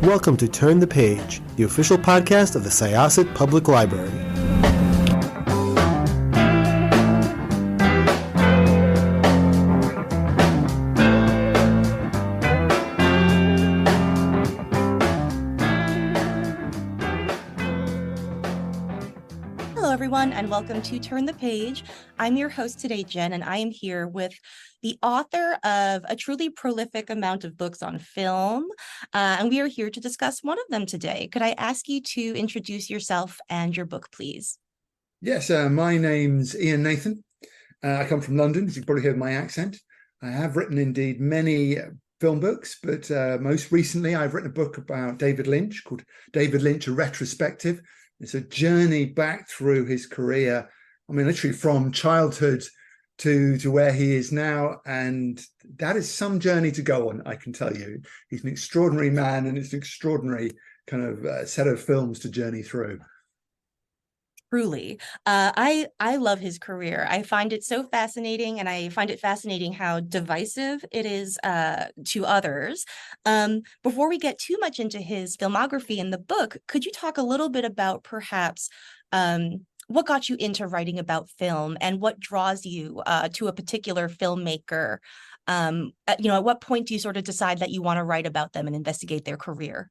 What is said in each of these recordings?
Welcome to Turn the Page, the official podcast of the Syosset Public Library. Hello, everyone, and welcome to Turn the Page. I'm your host today, Jen, and I am here with the author of a truly prolific amount of books on film, and we are here to discuss one of them today. Could I ask you to introduce yourself and your book, please? Yes, my name's Ian Nathan. I come from London, as you can probably hear my accent. I have written indeed many film books, but most recently I've written a book about David Lynch called David Lynch, a Retrospective. It's a journey back through his career. I mean, literally from childhood to where he is now. And that is some journey to go on, I can tell you. He's an extraordinary man, and it's an extraordinary kind of set of films to journey through. Truly. I love his career. I find it so fascinating, and I find it fascinating how divisive it is to others. Before we get too much into his filmography in the book, could you talk a little bit about perhaps what got you into writing about film and what draws you to a particular filmmaker? At what point do you sort of decide that you want to write about them and investigate their career?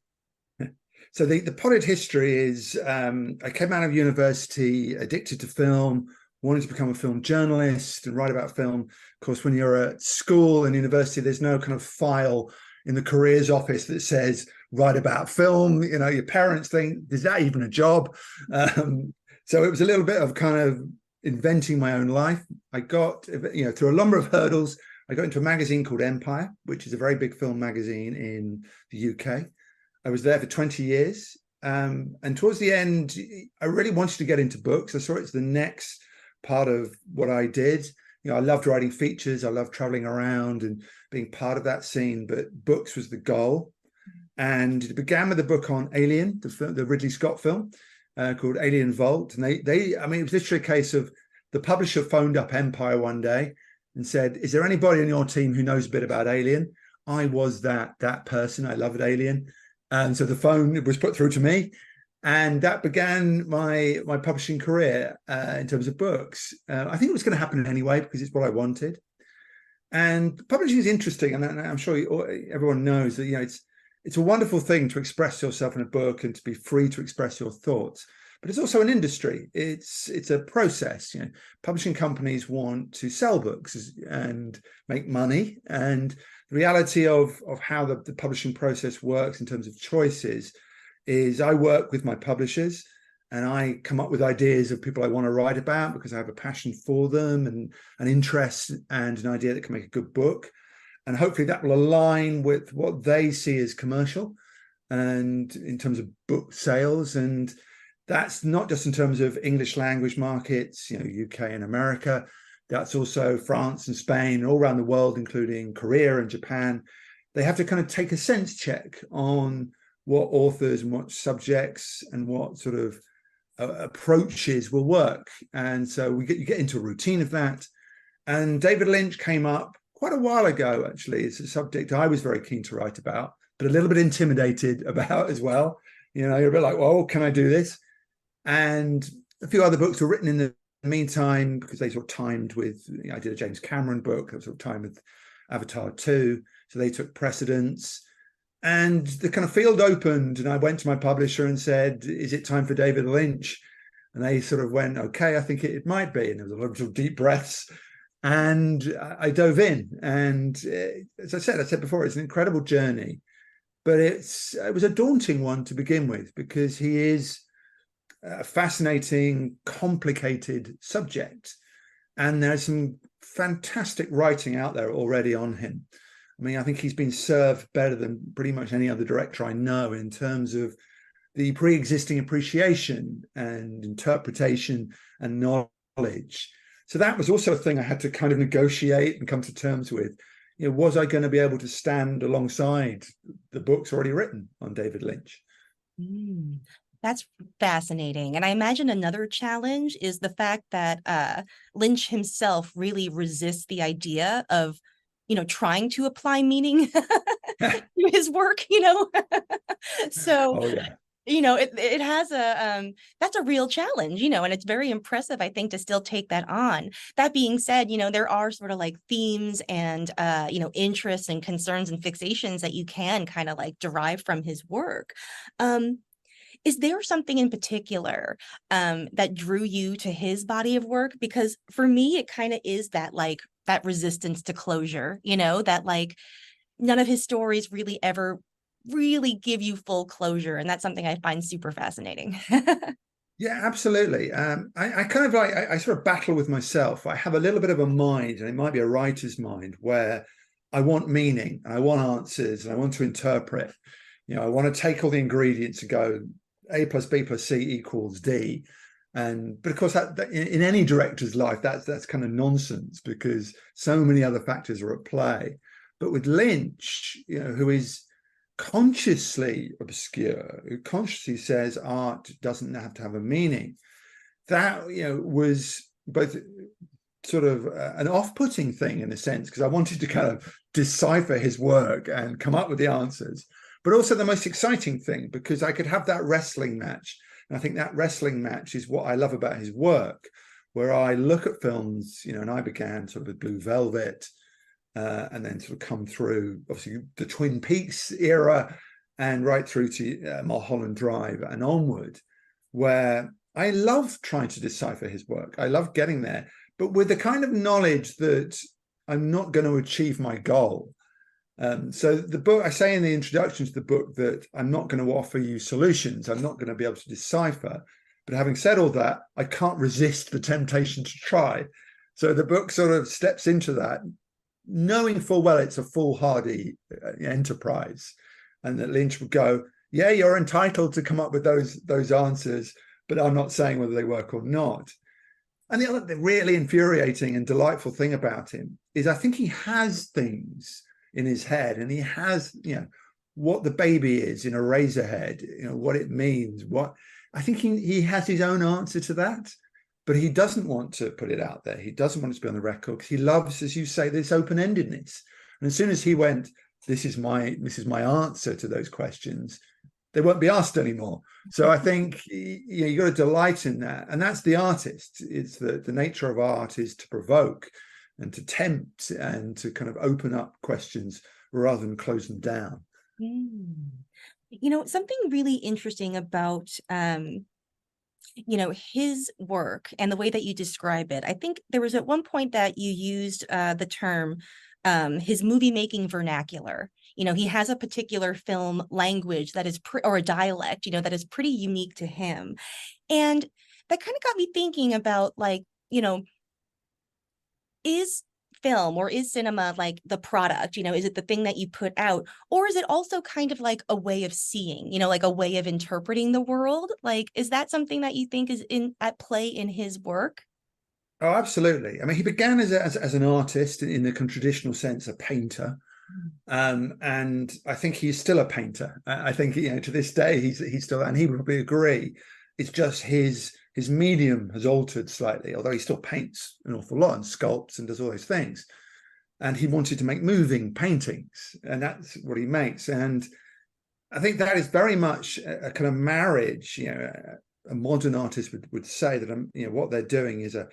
So the potted history is I came out of university addicted to film, wanted to become a film journalist and write about film. Of course, when you're at school and university, there's no kind of file in the careers office that says write about film. You know, your parents think, is that even a job? So it was a little bit of kind of inventing my own life. I got, through a number of hurdles, I got into a magazine called Empire, which is a very big film magazine in the UK. I was there for 20 years. And towards the end, I really wanted to get into books. I saw it as the next part of what I did. You know, I loved writing features. I loved traveling around and being part of that scene, but books was the goal. And it began with a book on Alien, the Ridley Scott film called Alien Vault. And it was literally a case of the publisher phoned up Empire one day and said, is there anybody on your team who knows a bit about Alien? I was that person. I loved Alien. And so the phone was put through to me, and that began my publishing career in terms of books. I think it was going to happen anyway because it's what I wanted. And publishing is interesting, and I'm sure everyone knows that it's a wonderful thing to express yourself in a book and to be free to express your thoughts. But it's also an industry. It's a process. Publishing companies want to sell books and make money, and the reality of how the publishing process works in terms of choices is I work with my publishers and I come up with ideas of people I want to write about because I have a passion for them and an interest and an idea that can make a good book. And hopefully that will align with what they see as commercial and in terms of book sales. And that's not just in terms of English language markets, UK and America. That's also France and Spain, all around the world, including Korea and Japan. They have to kind of take a sense check on what authors and what subjects and what sort of approaches will work. And so you get into a routine of that. And David Lynch came up quite a while ago, actually. It's a subject I was very keen to write about, but a little bit intimidated about as well. You're a bit like, well, can I do this? And a few other books were written in the meantime, because they sort of timed with, I did a James Cameron book that sort of timed with Avatar 2, so they took precedence, and the kind of field opened, and I went to my publisher and said, is it time for David Lynch? And they sort of went, okay, I think it might be. And there was a lot of deep breaths, and I dove in. And as I said before, it's an incredible journey, but it was a daunting one to begin with, because he is a fascinating, complicated subject. And there's some fantastic writing out there already on him. I mean, I think he's been served better than pretty much any other director I know in terms of the pre-existing appreciation and interpretation and knowledge. So that was also a thing I had to kind of negotiate and come to terms with. Was I going to be able to stand alongside the books already written on David Lynch? That's fascinating. And I imagine another challenge is the fact that Lynch himself really resists the idea of, trying to apply meaning to his work, So, Oh yeah. it has that's a real challenge, and it's very impressive, I think, to still take that on. That being said, there are sort of like themes and, interests and concerns and fixations that you can kind of like derive from his work. Is there something in particular that drew you to his body of work? Because for me, it kind of is that like that resistance to closure, that like none of his stories really ever really give you full closure. And that's something I find super fascinating. Yeah, absolutely. I kind of like, I sort of battle with myself. I have a little bit of a mind, and it might be a writer's mind, where I want meaning and I want answers and I want to interpret. I want to take all the ingredients and go A plus B plus C equals D. But of course, that in any director's life, that's kind of nonsense, because so many other factors are at play. But with Lynch, who is consciously obscure, who consciously says art doesn't have to have a meaning, that was both sort of an off-putting thing in a sense, because I wanted to kind of decipher his work and come up with the answers, but also the most exciting thing, because I could have that wrestling match. And I think that wrestling match is what I love about his work, where I look at films, and I began sort of with Blue Velvet, and then sort of come through, obviously, the Twin Peaks era and right through to Mulholland Drive and onward, where I love trying to decipher his work. I love getting there, but with the kind of knowledge that I'm not going to achieve my goal. So the book, I say in the introduction to the book that I'm not going to offer you solutions. I'm not going to be able to decipher. But having said all that, I can't resist the temptation to try. So the book sort of steps into that, knowing full well it's a foolhardy enterprise, and that Lynch would go, yeah, you're entitled to come up with those answers, but I'm not saying whether they work or not. And the really infuriating and delightful thing about him is I think he has things in his head, and he has, what the baby is in a razor head, what it means, what I think he has his own answer to that. But he doesn't want to put it out there. He doesn't want it to be on the record, because he loves, as you say, this open-endedness. And as soon as he went, this is my answer to those questions, they won't be asked anymore. So I think you got to delight in that. And that's the artist. It's the nature of art is to provoke and to tempt and to kind of open up questions rather than close them down. Something really interesting about his work and the way that you describe it. I think there was at one point that you used the term his movie making vernacular. He has a particular film language that is or a dialect, that is pretty unique to him. And that kind of got me thinking about, like, is film or is cinema like the product? Is it the thing that you put out, or is it also kind of like a way of seeing, like a way of interpreting the world? Like, is that something that you think is at play in his work? Oh, absolutely. I mean, he began as an artist in the traditional sense, a painter. And I think he's still a painter. I think, to this day, he's still, and he would probably agree. It's just his medium has altered slightly, although he still paints an awful lot and sculpts and does all those things. And he wanted to make moving paintings, and that's what he makes. And I think that is very much a kind of marriage. A modern artist would say that what they're doing is a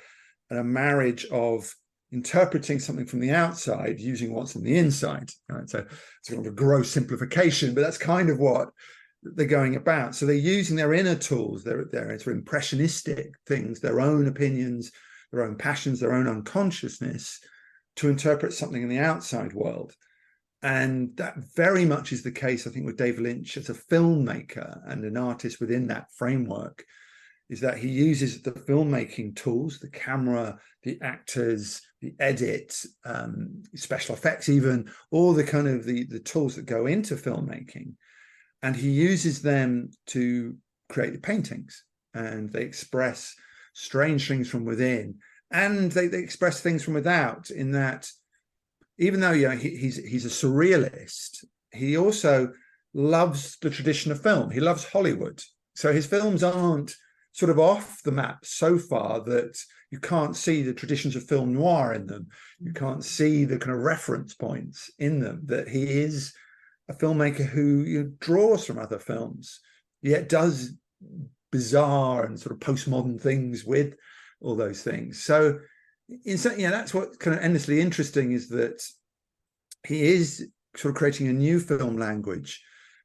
marriage of interpreting something from the outside using what's on the inside. Right? So it's kind of a gross simplification, but that's kind of what they're going about. So they're using their inner tools, their sort of impressionistic things, their own opinions, their own passions, their own unconsciousness, to interpret something in the outside world. And that very much is the case, I think, with David Lynch as a filmmaker and an artist within that framework, is that he uses the filmmaking tools, the camera, the actors, the edit, special effects, even all the kind of the tools that go into filmmaking. And he uses them to create the paintings, and they express strange things from within, and they express things from without, in that even though he's a surrealist, he also loves the tradition of film. He loves Hollywood. So his films aren't sort of off the map so far that you can't see the traditions of film noir in them. You can't see the kind of reference points in them, that he is a filmmaker who draws from other films, yet does bizarre and sort of postmodern things with all those things. So that's what kind of endlessly interesting, is that he is sort of creating a new film language,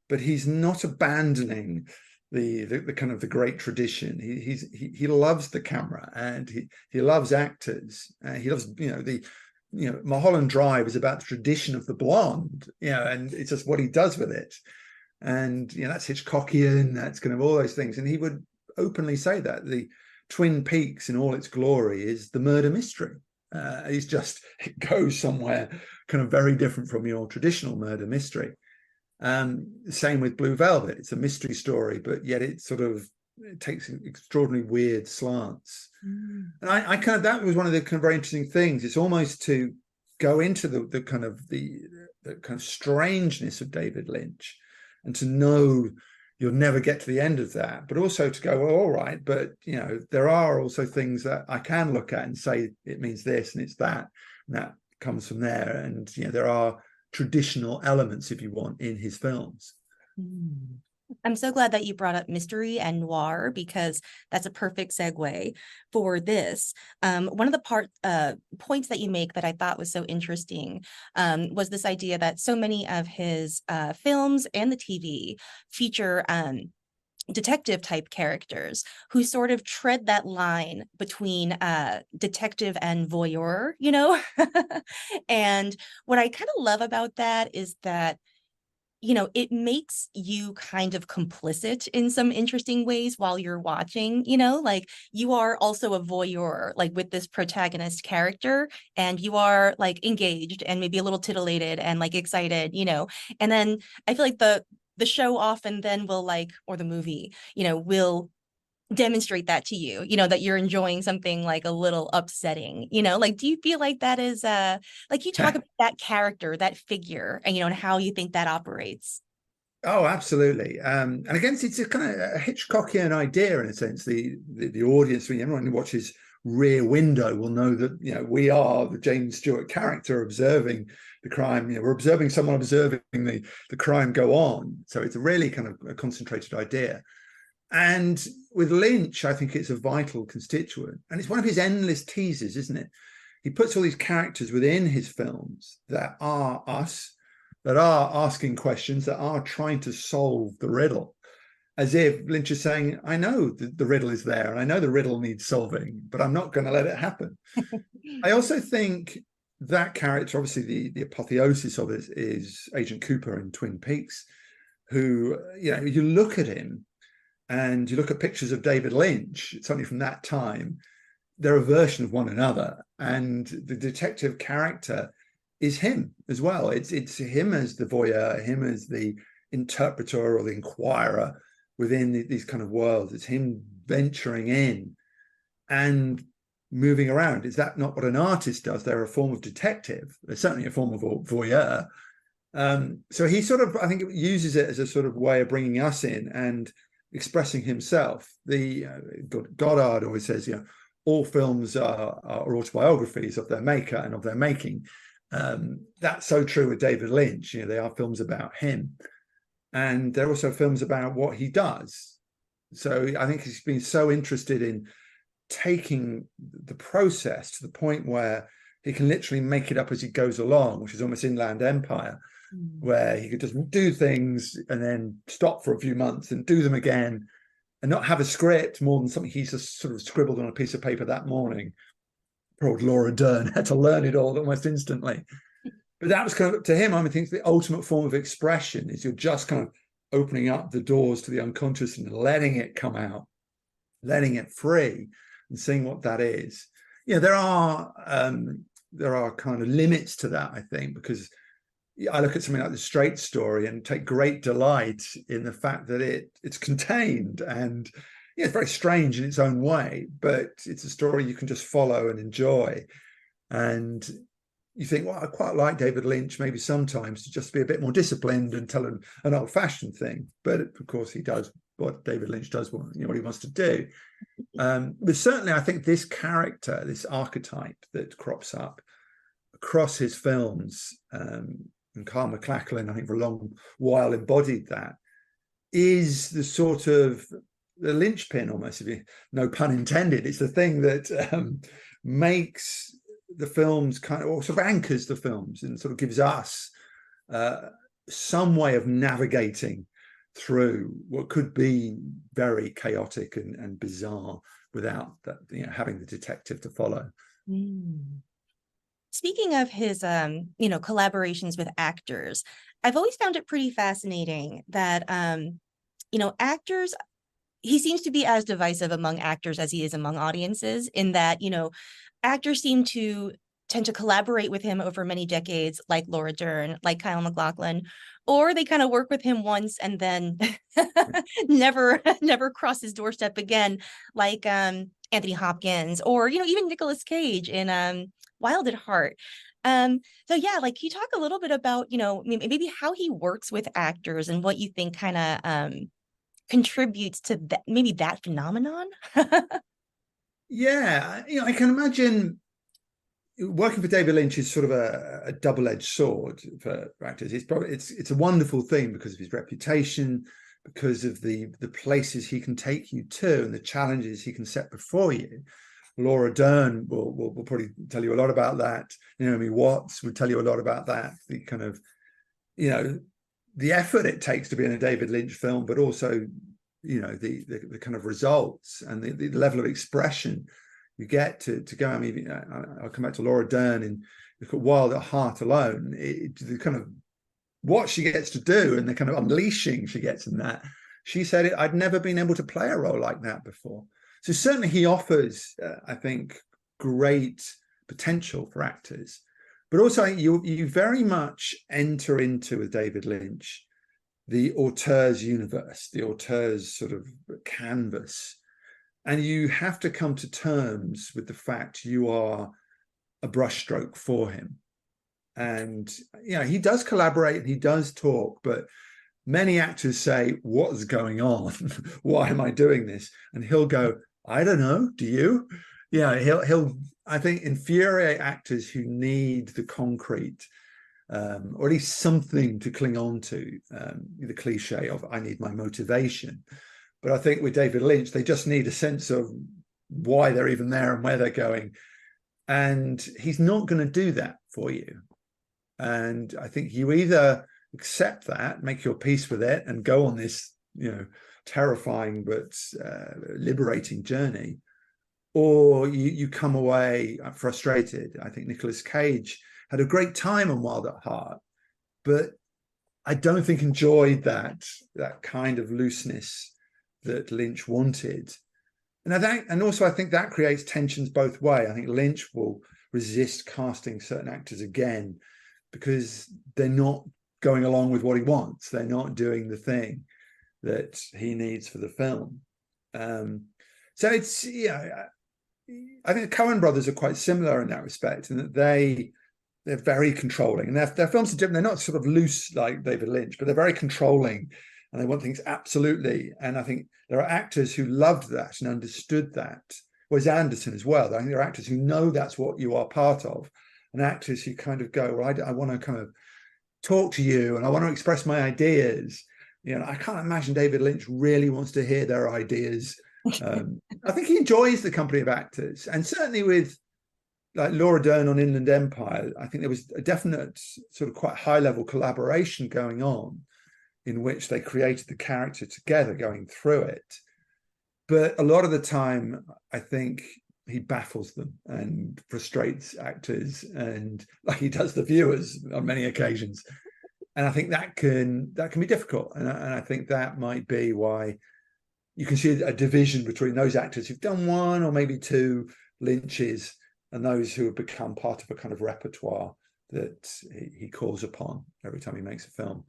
but he's not abandoning the kind of the great tradition. He loves the camera, and he loves actors. He loves Mulholland Drive is about the tradition of the blonde, and it's just what he does with it. And that's Hitchcockian, that's kind of all those things. And he would openly say that the Twin Peaks in all its glory is the murder mystery. It goes somewhere kind of very different from your traditional murder mystery. Same with Blue Velvet. It's a mystery story, but yet it takes extraordinary weird slants. And I kind of, that was one of the kind of very interesting things. It's almost to go into the kind of strangeness of David Lynch, and to know you'll never get to the end of that, but also to go, well, all right, but there are also things that I can look at and say it means this and it's that, and that comes from there. And there are traditional elements, if you want, in his films. I'm so glad that you brought up mystery and noir, because that's a perfect segue for this. One of the points that you make that I thought was so interesting was this idea that so many of his films and the TV feature detective type characters who sort of tread that line between detective and voyeur, And what I kind of love about that is that it makes you kind of complicit in some interesting ways while you're watching, like you are also a voyeur, like with this protagonist character, and you are like engaged and maybe a little titillated and like excited, and then I feel like the show often then will or the movie, will demonstrate that to you, that you're enjoying something like a little upsetting, like, do you feel like that is like you talk about that character, that figure, and and how you think that operates? Oh, absolutely. And again, it's a kind of a Hitchcockian idea in a sense. The audience, everyone who watches Rear Window will know that we are the James Stewart character observing the crime. We're observing someone observing the crime go on. So it's a really kind of a concentrated idea. And with Lynch, I think it's a vital constituent. And it's one of his endless teases, isn't it? He puts all these characters within his films that are us, that are asking questions, that are trying to solve the riddle. As if Lynch is saying, I know the riddle is there, and I know the riddle needs solving, but I'm not going to let it happen. I also think that character, obviously the apotheosis of it is Agent Cooper in Twin Peaks, who, you look at him, and you look at pictures of David Lynch, certainly from that time, they're a version of one another. And the detective character is him as well. It's him as the voyeur, him as the interpreter or the inquirer within these kind of worlds. It's him venturing in and moving around. Is that not what an artist does? They're a form of detective. They're certainly a form of voyeur. So he sort of, I think, uses it as a sort of way of bringing us in and expressing himself. The Goddard always says, all films are autobiographies of their maker and of their making. That's so true with David Lynch. They are films about him, and they're also films about what he does. So I think he's been so interested in taking the process to the point where he can literally make it up as he goes along, which is almost Inland Empire, where he could just do things and then stop for a few months and do them again and not have a script more than something he's just sort of scribbled on a piece of paper that morning. Poor old Laura Dern had to learn it all almost instantly. But that was kind of, to him, I think the ultimate form of expression is you're just kind of opening up the doors to the unconscious and letting it come out, letting it free and seeing what that is. There are kind of limits to that, I think, because I look at something like The Straight Story and take great delight in the fact that it's contained and it's very strange in its own way, but it's a story you can just follow and enjoy. And you think, well, I quite like David Lynch maybe sometimes to just be a bit more disciplined and tell an old-fashioned thing. But of course, he does what David Lynch does, what he wants to do. But certainly, I think this character, this archetype that crops up across his films, and Carl MacLachlan, I think for a long while embodied that, is the sort of the linchpin almost, if you, no pun intended. It's the thing that makes the films kind of, or sort of anchors the films and sort of gives us some way of navigating through what could be very chaotic and bizarre without that, having the detective to follow. Speaking of his collaborations with actors, I've always found it pretty fascinating that actors, he seems to be as divisive among actors as he is among audiences, in that actors tend to collaborate with him over many decades, like Laura Dern, like Kyle MacLachlan, or they kind of work with him once and then never cross his doorstep again, like Anthony Hopkins, or even Nicolas Cage in Wild at Heart. So yeah, like, can you talk a little bit about maybe how he works with actors and what you think kind of contributes to maybe that phenomenon? Yeah, I can imagine working for David Lynch is sort of a double-edged sword for actors. It's a wonderful thing because of his reputation, because of the places he can take you to and the challenges he can set before you. Laura Dern will probably tell you a lot about that. Naomi Watts would tell you a lot about that. The kind of, the effort it takes to be in a David Lynch film, but also, the kind of results and the level of expression you get to go. I mean, I'll come back to Laura Dern and look at Wild at Heart alone. The kind of what she gets to do and the kind of unleashing she gets in that. She said, I'd never been able to play a role like that before. So certainly he offers, I think, great potential for actors. But also you very much enter into, with David Lynch, the auteurs universe, the auteurs sort of canvas. And you have to come to terms with the fact you are a brushstroke for him. And, he does collaborate and he does talk, but many actors say, what's going on? Why am I doing this? And he'll go, I don't know. Do you? Yeah, he'll I think, infuriate actors who need the concrete, or at least something to cling on to, the cliche of I need my motivation. But I think with David Lynch, they just need a sense of why they're even there and where they're going. And he's not going to do that for you. And I think you either accept that, make your peace with it, and go on this, terrifying but liberating journey, or you come away frustrated. I think Nicolas Cage had a great time on Wild at Heart, but I don't think enjoyed that kind of looseness that Lynch wanted. And also I think that creates tensions both ways. I think Lynch will resist casting certain actors again because they're not going along with what he wants. They're not doing the thing that he needs for the film. So it's, I think the Coen brothers are quite similar in that respect, in that they're very controlling, and their films are different. They're not sort of loose like David Lynch, but they're very controlling, and they want things absolutely. And I think there are actors who loved that and understood that. Wes Anderson as well. I think there are actors who know that's what you are part of, and actors who kind of go, well, I want to kind of talk to you, and I want to express my ideas. I can't imagine David Lynch really wants to hear their ideas. I think he enjoys the company of actors, and certainly with like Laura Dern on Inland Empire, I think there was a definite sort of quite high level collaboration going on in which they created the character together going through it. But a lot of the time, I think he baffles them and frustrates actors, and like he does the viewers on many occasions. And I think that can be difficult. And I think that might be why you can see a division between those actors who've done one or maybe two Lynches and those who have become part of a kind of repertoire that he calls upon every time he makes a film.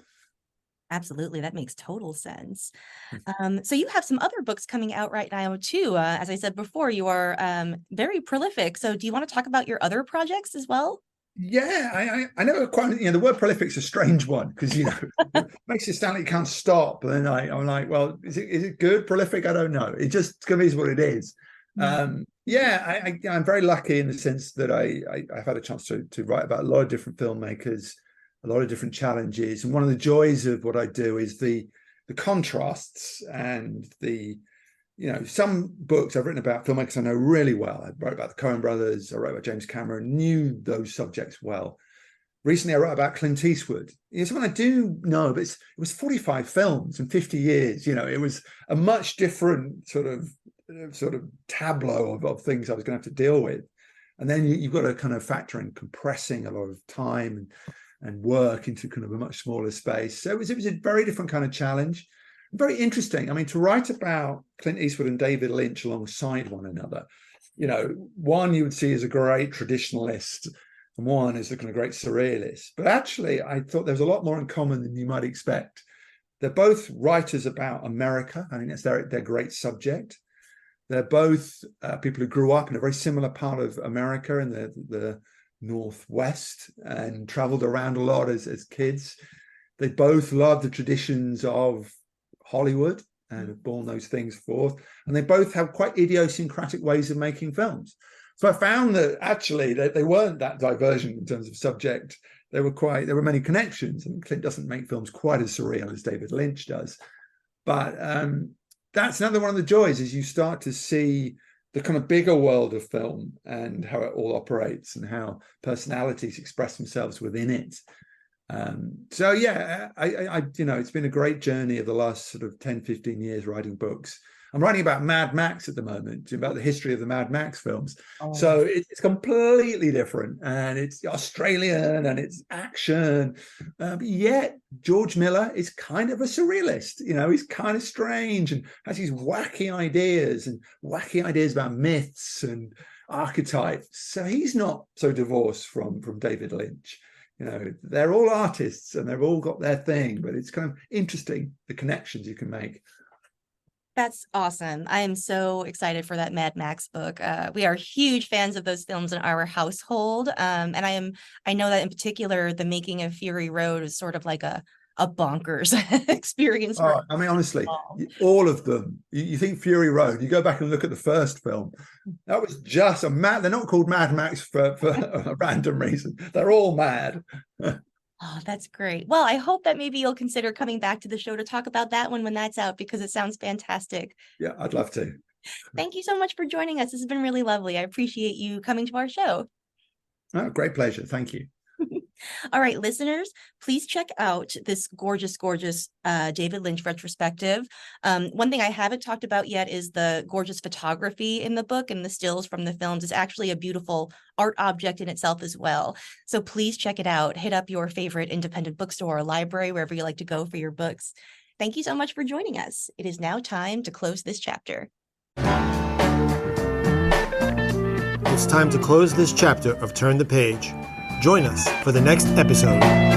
Absolutely. That makes total sense. So you have some other books coming out right now too. As I said before, you are very prolific. So do you want to talk about your other projects as well? Yeah, I never quite, the word prolific's a strange one because, it makes it sound like you can't stop. And then I'm like, well, is it good? Prolific? I don't know. It just is what it is. I'm very lucky in the sense that I've had a chance to write about a lot of different filmmakers. a lot of different challenges. And one of the joys of what I do is the contrasts and some books I've written about filmmakers I know really well. I wrote about the Coen brothers, I wrote about James Cameron, knew those subjects well. Recently, I wrote about Clint Eastwood. Someone I do know, but it was 45 films in 50 years. It was a much different sort of tableau of things I was going to have to deal with. And then you've got to kind of factor in compressing a lot of time and work into kind of a much smaller space. So it was a very different kind of challenge. Very interesting. I mean, to write about Clint Eastwood and David Lynch alongside one another, one you would see as a great traditionalist, and one is a kind of great surrealist. But actually, I thought there was a lot more in common than you might expect. They're both writers about America. I think that's their great subject. They're both people who grew up in a very similar part of America in the Northwest and traveled around a lot as kids. They both love the traditions of Hollywood and have borne those things forth. And they both have quite idiosyncratic ways of making films. So I found that actually they weren't that divergent in terms of subject. There were many connections. And Clint doesn't make films quite as surreal as David Lynch does. But that's another one of the joys, is you start to see the kind of bigger world of film and how it all operates and how personalities express themselves within it. So yeah, I it's been a great journey of the last sort of 10, 15 years writing books. I'm writing about Mad Max at the moment, about the history of the Mad Max films. Oh. So it's completely different, and it's Australian and it's action. But yet George Miller is kind of a surrealist. He's kind of strange and has these wacky ideas about myths and archetypes. So he's not so divorced from David Lynch. They're all artists and they've all got their thing, but it's kind of interesting, the connections you can make. That's awesome. I am so excited for that Mad Max book. We are huge fans of those films in our household. And I know that in particular, the making of Fury Road is sort of like a bonkers experience. I mean, honestly, all of them. You think Fury Road, you go back and look at the first film. That was just they're not called Mad Max for a random reason. They're all mad. Oh, that's great. Well, I hope that maybe you'll consider coming back to the show to talk about that one when that's out, because it sounds fantastic. Yeah, I'd love to. Thank you so much for joining us. This has been really lovely. I appreciate you coming to our show. Oh, great pleasure. Thank you. All right, listeners, please check out this gorgeous David Lynch retrospective. One thing I haven't talked about yet is the gorgeous photography in the book, and the stills from the films is actually a beautiful art object in itself as well. So please check it out. Hit up your favorite independent bookstore or library, wherever you like to go for your books. Thank you so much for joining us. It is now time to close this chapter. It's time to close this chapter of Turn the Page. Join us for the next episode.